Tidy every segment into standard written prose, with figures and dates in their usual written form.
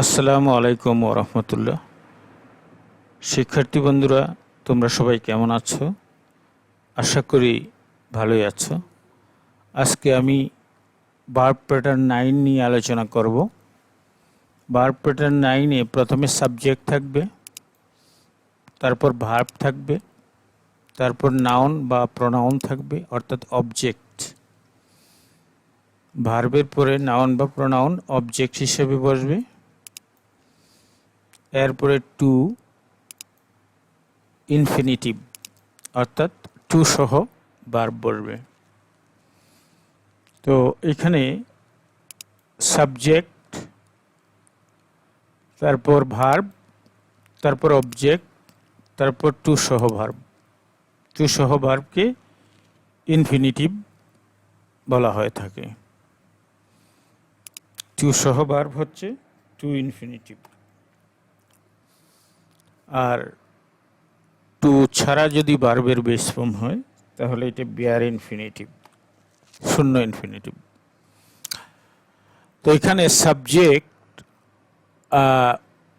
আসসালামু আলাইকুম ওয়া রাহমাতুল্লাহ। শিক্ষার্থী বন্ধুরা, তোমরা সবাই কেমন আছো? আশা করি ভালোই আছো। আজকে আমি ভার্ব প্যাটার্ন 9 নিয়ে আলোচনা করব। ভার্ব প্যাটার্ন 9 এ প্রথমে সাবজেক্ট থাকবে, তারপর ভার্ব থাকবে, তারপর নাউন বা প্রোনাউন থাকবে অর্থাৎ অবজেক্ট। ভার্বের পরে নাউন বা প্রোনাউন অবজেক্ট হিসেবে বসবে। এরপরে টু ইনফিনিটিভ অর্থাৎ টু সহ ভার্ব বসবে। তো এখানে সাবজেক্ট, তারপর ভার্ব, তারপর অবজেক্ট, তারপর টু সহ ভার্ব। টু সহ ভার্বকে ইনফিনিটিভ বলা হয়ে থাকে। টু সহ ভার্ব হচ্ছে টু ইনফিনিটিভ। আর টু ছাড়া যদি ভার্বের বেস ফর্ম হয় তাহলে এটা বেয়ার ইনফিনিটিভ, শূন্য ইনফিনিটিভ। তো এখানে সাবজেক্ট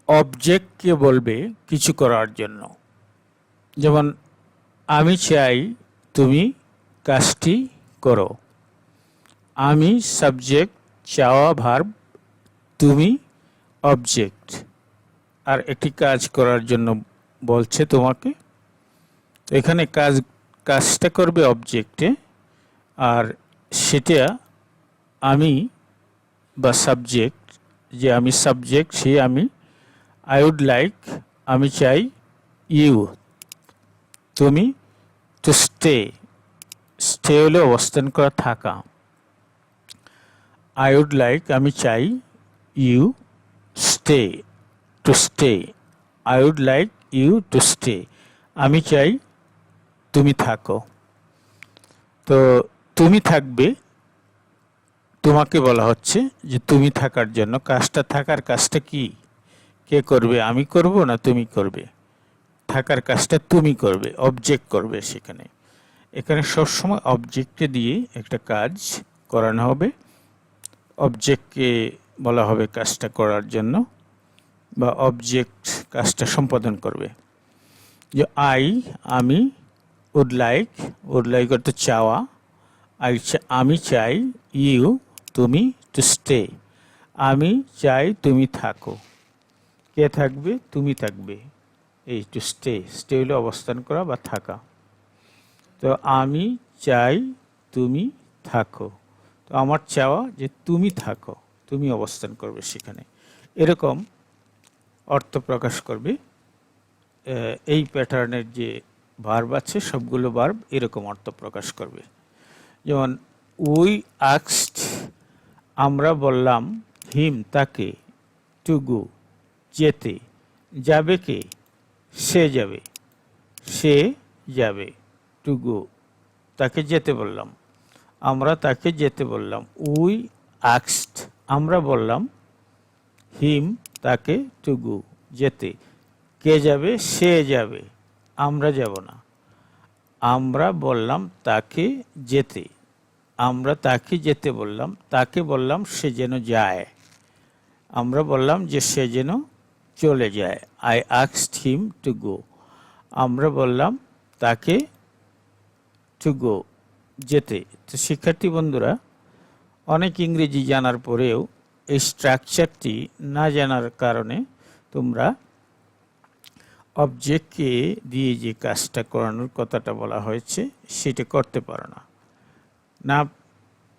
অবজেক্টকে বলবে কিছু করার জন্য। যেমন আমি চাই তুমি কাজটি করো। আমি সাবজেক্ট, চাওয়া ভার্ব, তুমি অবজেক্ট। আর একটি কাজ করার জন্য বলছে তোমাকে। এখানে কাজটা করবে অবজেক্টে, আর সেটা আমি বা সাবজেক্ট, যে আমি সাবজেক্ট সে আমি। আই উড লাইক, আমি চাই। ইউ তুমি, টু স্টে, স্টে হলে অবস্থান করা, থাকা। আই উড লাইক আমি চাই। You stay, to stay. I would like you to stay, আমি চাই তুমি থাকো। তো তুমি থাকবে, তোমাকে বলা হচ্ছে যে তুমি থাকার জন্য থাকার কাজটা কি, কে করবে? আমি করব না তুমি করবে? থাকার কাজটা তুমি করবে, অবজেক্ট করবে। এখানে সবসময় অবজেক্টকে দিয়ে একটা কাজ করানো হবে। অবজেক্টকে বলা হবে কাজটা করার জন্য, বা অবজেক্ট কাজটা সম্পাদন করবে। যে আমি, উড লাইক অর্থ চাওয়া, আমি চাই। ইউ তুমি, টু স্টে আমি চাই তুমি থাকো। কে থাকবে? তুমি থাকবে। এই টু স্টে, স্টে হলো অবস্থান করা বা থাকা। তো আমি চাই তুমি থাকো। তো আমার চাওয়া যে তুমি থাকো, তুমি অবস্থান করবে সেখানে, এরকম অর্থ প্রকাশ করবে। এই প্যাটার্নের যে ভার্ব আছে সবগুলো ভার্ব এরকম অর্থ প্রকাশ করবে। যেমন উই আস্কড, আমরা বললাম। হিম তাকে, টু গো যেতে, যাবে কে? সে যাবে, সে যাবে। টু গো তাকে যেতে বললাম, আমরা তাকে যেতে বললাম। উই আস্কড আমরা বললাম হিম তাকে, টু গো যেতে। কে যাবে? সে যাবে, আমরা যাব না। আমরা বললাম তাকে যেতে, আমরা তাকে যেতে বললাম, তাকে বললাম সে যেন যায়। আমরা বললাম যে সে যেন চলে যায়। I asked him to go, আমরা বললাম তাকে টু গো যেতে। তো শিক্ষার্থী বন্ধুরা, অনেক ইংরেজি জানার পরেও এই স্ট্রাকচারটি না জানার কারণে তোমরা অবজেক্টকে দিয়ে যে কাজটা করানোর কথাটা বলা হয়েছে সেটা করতে পারো না। না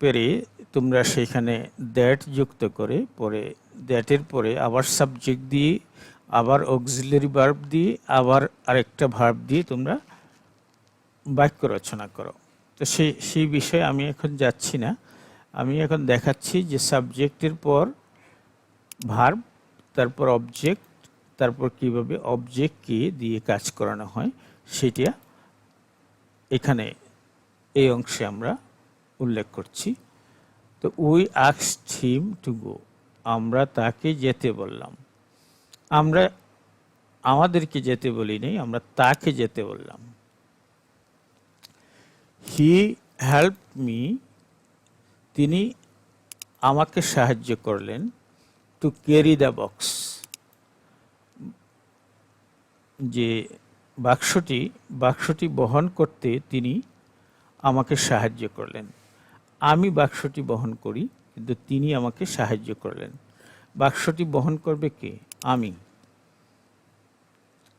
পেরে তোমরা সেখানে দ্যাট যুক্ত করে, পরে দ্যাটের পরে আবার সাবজেক্ট দিয়ে, আবার অক্সিলারি ভার্ব দিয়ে, আবার আরেকটা ভার্ব দিয়ে তোমরা বাক্য রচনা করো। তো সেই বিষয়ে আমি এখন যাচ্ছি না। আমি এখন দেখাচ্ছি যে সাবজেক্টের পর ভার্ব, তারপর অবজেক্ট, তারপর কিভাবে অবজেক্টকে দিয়ে কাজ করানো হয় সেটা এখানে এই অংশে আমরা উল্লেখ করছি। তো we asked him to go, আমরা তাকে যেতে বললাম। আমরা আমাদেরকে যেতে বলি নাই, আমরা তাকে যেতে বললাম। হি হেল্পড মি, তিনি আমাকে সাহায্য করলেন। টু ক্যারি দ্য বক্স, যে বাক্সটি বহন করতে তিনি আমাকে সাহায্য করলেন। আমি বাক্সটি বহন করি, কিন্তু তিনি আমাকে সাহায্য করলেন। বাক্সটি বহন করবে কে? আমি,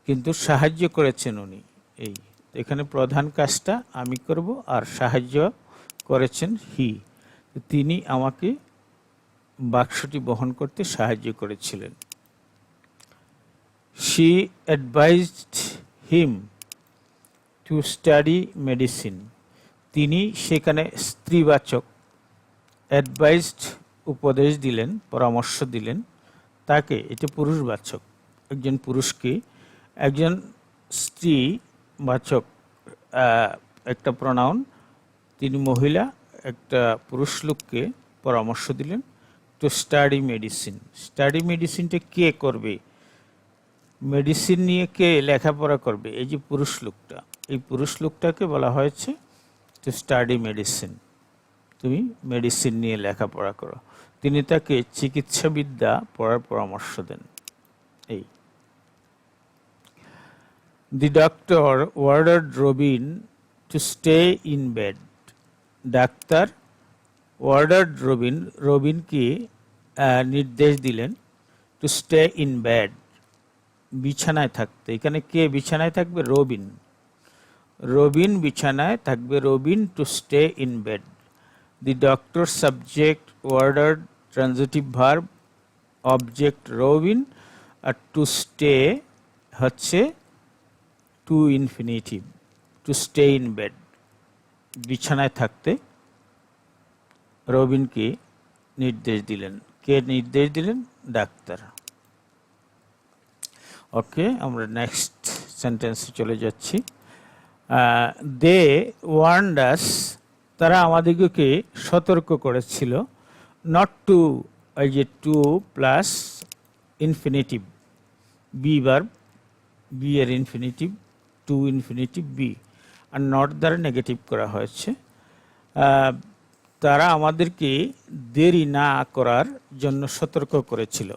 কিন্তু সাহায্য করেছেন উনি। এই এখানে প্রধান কাজটা আমি করব, আর সাহায্য করেছেন হি। তিনি আমাকে বাক্সটি বহন করতে সাহায্য করেছিলেন। She advised him to study medicine. তিনি সেখানে স্ত্রীবাচক, অ্যাডভাইসড উপদেশ দিলেন, পরামর্শ দিলেন, তাকে, এটা পুরুষবাচক, একজন পুরুষকে, একজন স্ত্রীবাচক একটা প্রনাউন, তিনি মহিলা, একটা পুরুষ লোককে পরামর্শ দিলেন টু স্টাডি মেডিসিন। স্টাডি মেডিসিনটা কে করবে? মেডিসিন নিয়ে কে লেখাপড়া করবে? এই যে পুরুষ লোকটা, এই পুরুষ লোকটাকে বলা হয়েছে টু স্টাডি মেডিসিন। তুমি মেডিসিন নিয়ে লেখাপড়া করো। তিনি তাকে চিকিৎসাবিদ্যা পড়ার পরামর্শ দেন। এই the doctor ordered Robin to stay in bed. ডাক্তার ওয়ার্ডার্ড রবিনকে নির্দেশ দিলেন টু স্টে ইন বেড, বিছানায় থাকতে। এখানে কে বিছানায় থাকবে? রবিন বিছানায় থাকবে। Robin to stay in bed. The doctor subject ordered transitive verb, object Robin, আর টু স্টে হচ্ছে to infinitive, to stay in bed, বিছানায় থাকতে রবিনকে নির্দেশ দিলেন। কে নির্দেশ দিলেন? ডাক্তার। ওকে, আমরা নেক্সট সেন্টেন্সে চলে যাচ্ছি। দে ওয়ার্নড আস, তারা আমাদিগকে সতর্ক করেছিল, নট টু, এই যে to plus infinitive, be verb, be এর ইনফিনিটিভ, টু ইনফিনিটিভ বি, আর নট দ্বারা নেগেটিভ করা হয়েছে। তারা আমাদেরকে দেরি না করার জন্য সতর্ক করেছিল,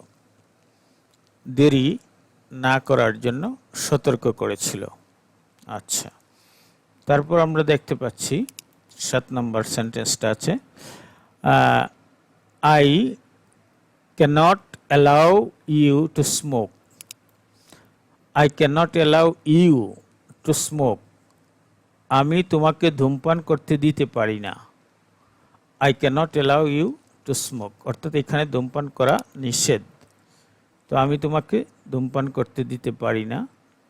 দেরি না করার জন্য সতর্ক করেছিল। আচ্ছা, তারপর আমরা দেখতে পাচ্ছি 7 নম্বর সেন্টেন্সটা আছে, I can't allow you to smoke. I can't allow you to smoke, আমি তোমাকে ধূমপান করতে দিতে পারি না। I can't allow you to smoke, অর্থাৎ এখানে ধূমপান করা নিষেধ, তো আমি তোমাকে ধূমপান করতে দিতে পারি না।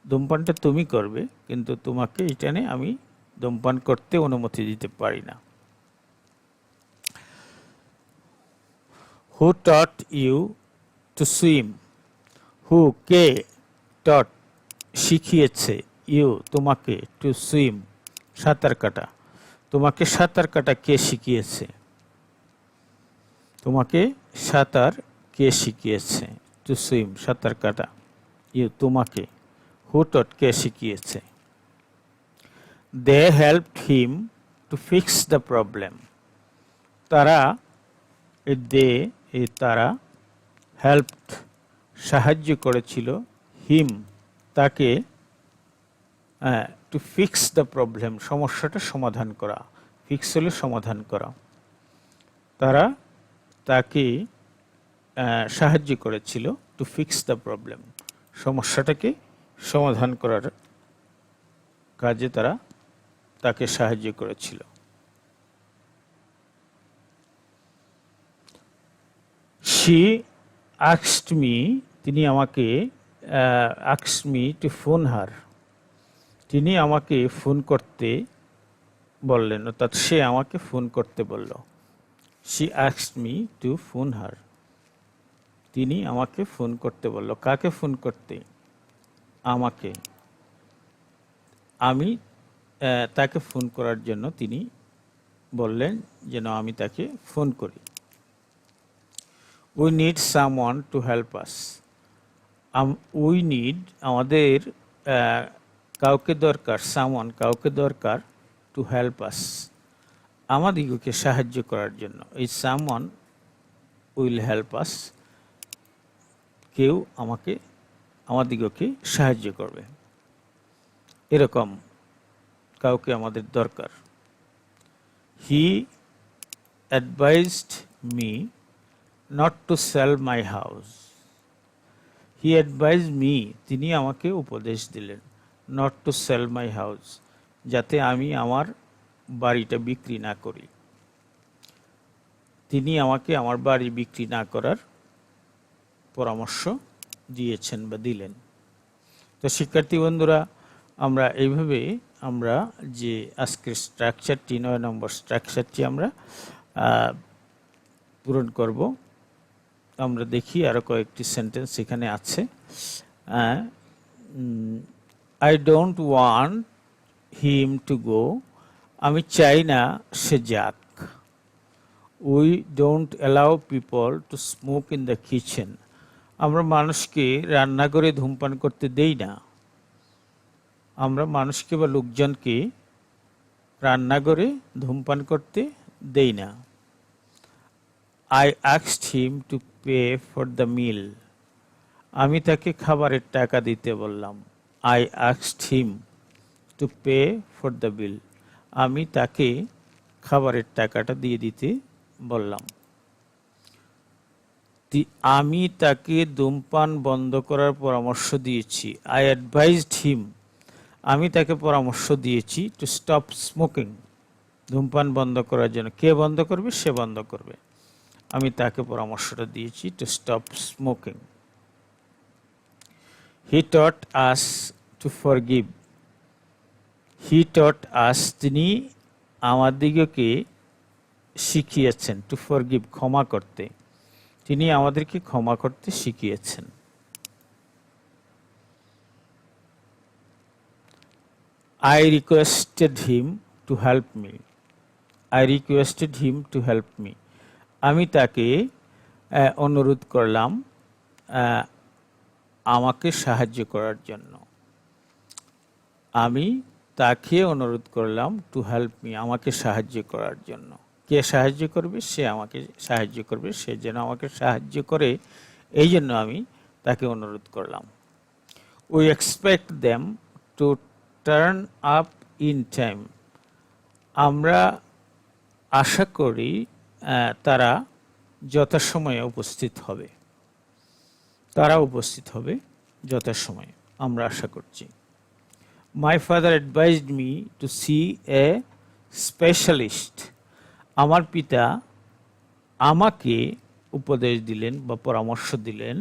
ধূমপানটা তুমি করবে, কিন্তু তোমাকে এখানে আমি ধূমপান করতে অনুমতি দিতে পারি না। হু টট ইউ টু সুইম? হু, কে, টট, শিখিয়েছে, ইউ, তোমাকে, টু সুইম, সাঁতার কাটা। তোমাকে সাঁতার কাটা কে শিখিয়েছে? তোমাকে সাঁতার কে শিখিয়েছে? টু সুইম, সাঁতার কাটা, ইউ, তোমাকে। হু টট, কে শিখিয়েছে। They helped him to fix the problem. তারা, তারা, হেল্পড, সাহায্য করেছিল, হিম, তাকে, টু ফিক্স দ্য প্রবলেম, সমস্যাটা সমাধান করা। ফিক্স হলে সমাধান করা। তারা তাকে সাহায্য করেছিল, টু ফিক্স দ্য প্রবলেম, সমস্যাটাকে সমাধান করার কাজে তারা তাকে সাহায্য করেছিল। শি আস্কড মি, তিনি আমাকে, asked me to phone her, তিনি আমাকে ফোন করতে বললেন, অর্থাৎ সে আমাকে ফোন করতে বলল। She asked me to phone her, তিনি আমাকে ফোন করতে বলল। কাকে ফোন করতে? আমাকে। আমি তাকে ফোন করার জন্য তিনি বললেন যেন আমি তাকে ফোন করি। We need someone to help us. We need, আমাদের কাউকে দরকার, সামওয়ান, কাউকে দরকার, টু হেল্প আস, আমাদিগকে সাহায্য করার জন্য। এই সামওয়ান উইল হেল্প আস, কেউ আমাদিগকে সাহায্য করবে, এরকম কাউকে আমাদের দরকার। He advised me not to sell my house. He advise me, তিনি আমাকে উপদেশ দিলেন, not to sell my house, যাতে আমি আমার বাড়িটা বিক্রি না করি। তিনি আমাকে আমার বাড়ি বিক্রি না করার পরামর্শ দিয়েছেন বা দিলেন। তো শিক্ষার্থী বন্ধুরা, আমরা এইভাবে আমরা যে আজকের স্ট্রাকচারটি 9 নম্বর স্ট্রাকচারটি আমরা পূরণ করব। আমরা দেখি আরো কয়েকটি সেন্টেন্স এখানে আছে। I don't want him to go, আমি চাই না সে যাক। We don't allow people to smoke in the kitchen, আমরা মানুষকে রান্নাঘরে ধূমপান করতে দেই না। আমরা মানুষকে বা লোকজনকে রান্নাঘরে ধূমপান করতে দেই না। I asked him to pay for the meal, আমি তাকে খাবারের টাকা দিতে বললাম। I asked him to pay for the bill, আমি তাকে খাবারের টাকাটা দিয়ে দিতে বললাম। আমি তাকে ধূমপান বন্ধ করার পরামর্শ দিয়েছি। I advised him, আমি তাকে পরামর্শ দিয়েছি টু স্টপ স্মোকিং, ধূমপান বন্ধ করার জন্য। কে বন্ধ করবে? সে বন্ধ করবে। আমি তাকে পরামর্শটা দিয়েছি to stop smoking. He taught us to forgive, he taught us, তিনি আমাদিগকে শিখিয়েছেন, টু ফরগিভ, ক্ষমা করতে, তিনি আমাদেরকে ক্ষমা করতে শিখিয়েছেন। I requested him to help me, I requested him to help me, আমি তাকে অনুরোধ করলাম আমাকে সাহায্য করার জন্য। আমি তাকে অনুরোধ করলাম টু হেল্প মি, আমাকে সাহায্য করার জন্য। কে সাহায্য করবে? সে আমাকে সাহায্য করবে, সে যেন আমাকে সাহায্য করে, এই জন্য আমি তাকে অনুরোধ করলাম। We expect them to turn up in time, আমরা আশা করি তারা যথাসময়ে উপস্থিত হবে, তারা উপস্থিত হবে যথাসময়ে, আমরা আশা করছি। My father advised me to see a specialist, আমার পিতা আমাকে উপদেশ দিলেন বা পরামর্শ দিলেন,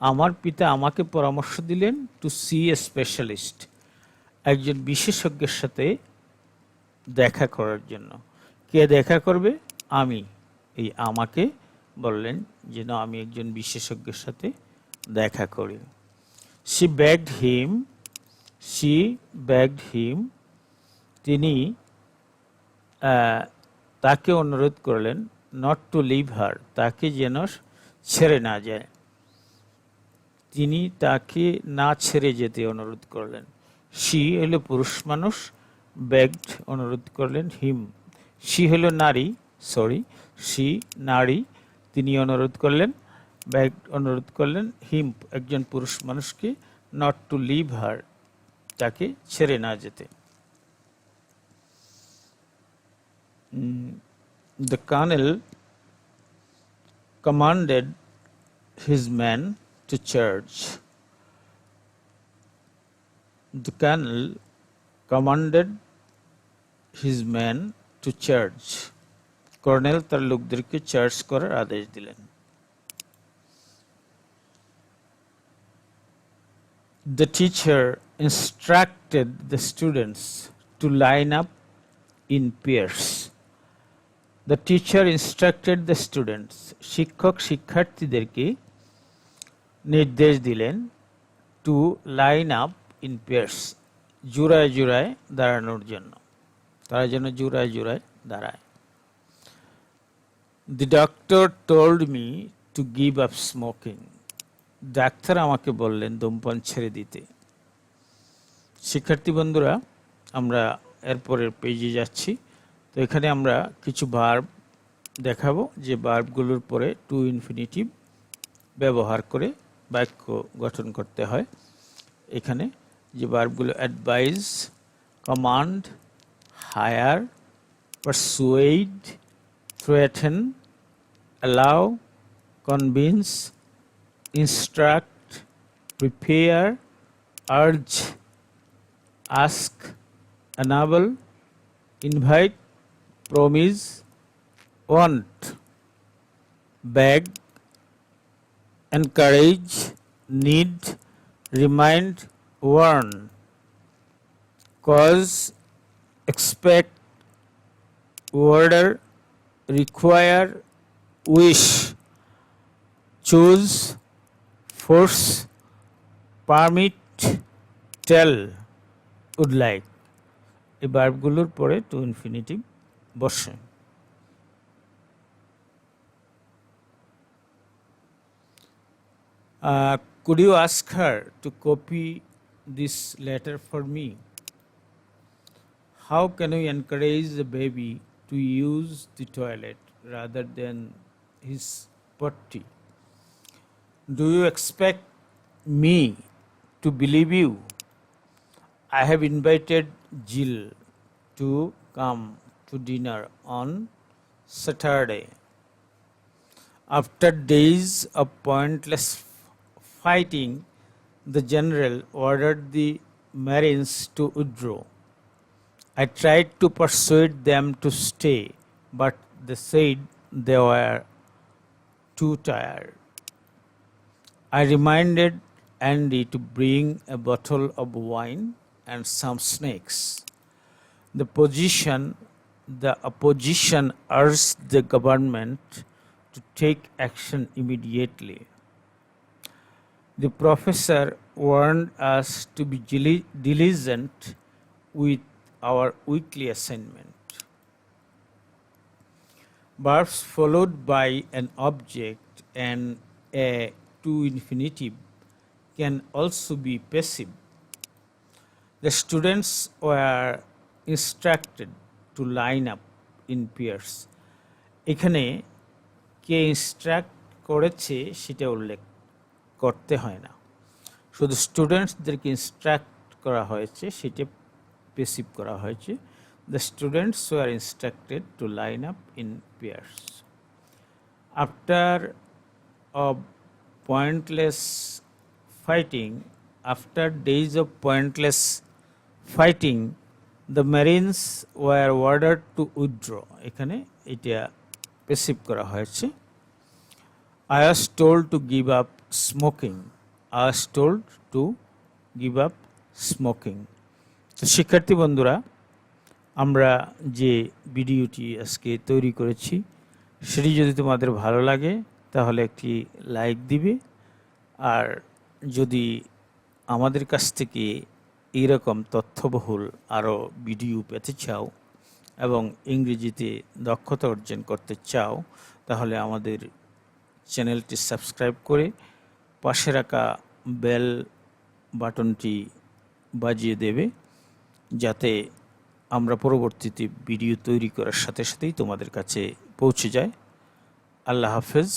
আমার পিতা আমাকে পরামর্শ দিলেন টু সি এ স্পেশালিস্ট, একজন বিশেষজ্ঞের সাথে দেখা করার জন্য। কে দেখা করবে? আমি। এই আমাকে বললেন যেন আমি একজন বিশেষজ্ঞের সাথে দেখা করি। she begged him, তিনি তাকে অনুরোধ করলেন not to leave her, তাকে যেন ছেড়ে না যায়, তিনি তাকে না ছেড়ে যেতে অনুরোধ করলেন। she হলো পুরুষ মানুষ, begged অনুরোধ করলেন, him, she হলো নারী, she নারী, তিনি অনুরোধ করলেন, begged অনুরোধ করলেন, him একজন পুরুষ মানুষকে, not to leave her, তাকে ছেড়ে না যেতে। The colonel commanded his men to charge. The colonel commanded his men to charge. Colonel তার লোকদেরকে চার্জ করার আদেশ দিলেন। The teacher instructed the students to line up in pairs. The teacher instructed the students, শিক্ষক শিক্ষার্থীদেরকে নির্দেশ দিলেন to line up in pairs, জোড়ায় জোড়ায় দাঁড়ানোর জন্য, তারা যেন জোড়ায় জোড়ায় দাঁড়ায়। The doctor told me to give up smoking. Doctor আমাকে বললেন ধূমপান ছেড়ে দিতে। শিক্ষার্থী বন্ধুরা, আমরা এরপরের পেজে যাচ্ছি। তো এখানে আমরা কিছু ভার্ব দেখাবো, যে ভার্বগুলোর পরে টু ইনফিনিটিভ ব্যবহার করে বাক্য গঠন করতে হয়। এখানে যে ভার্বগুলো advise, command, hire, persuade, threaten, allow, convince, instruct, prepare, urge, ask, enable, invite, promise, want, beg, encourage, need, remind, warn, cause, expect, order, require, wish, choose, force, permit, tell, would like। এই ভার্বগুলোর পরে two infinitive বসে। Could you ask her to copy this letter for me? How can we encourage the baby to use the toilet rather than his potty? Do you expect me to believe you? I have invited Jill to come to dinner on Saturday. After days of pointless fighting, the general ordered the Marines to withdraw. I tried to persuade them to stay, but they said they were too tired. I reminded Andy to bring a bottle of wine and some snacks. The opposition urged the government to take action immediately. The professor warned us to be diligent with our weekly assignment. Verbs followed by an object and a to infinitive can also be passive. The students were instructed to line up in pairs. এখানে কে instruct করেছে সেটা উল্লেখ করতে হয় না, শুধু স্টুডেন্টসদেরকে instruct করা হয়েছে, সেটা পেসিভ করা হয়েছে। The students were instructed to line up in pairs. After of pointless fighting, after days of pointless fighting, the Marines were ordered to withdraw. এখানে এটা পেসিভ করা হয়েছে। I was told to give up smoking. I was told to give up smoking. তো শিক্ষার্থী বন্ধুরা, আমরা যে ভিডিওটি আজকে তৈরি করেছি সেটি যদি তোমাদের ভালো লাগে তাহলে একটি লাইক দিবে, আর যদি আমাদের কাছ থেকে এইরকম তথ্যবহুল আরও ভিডিও পেতে চাও এবং ইংরেজিতে দক্ষতা অর্জন করতে চাও তাহলে আমাদের চ্যানেলটি সাবস্ক্রাইব করে পাশে রাখা বেল বাটনটি বাজিয়ে দেবে, যাতে আমরা পরবর্তীতে ভিডিও তৈরি করার সাথে সাথেই তোমাদের কাছে পৌঁছে যায়। আল্লাহ হাফেজ।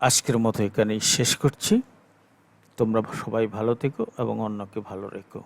আজকের মতো এখানেই শেষ করছি। তোমরা সবাই ভালো থেকো এবং অন্যকে ভালো রেখো।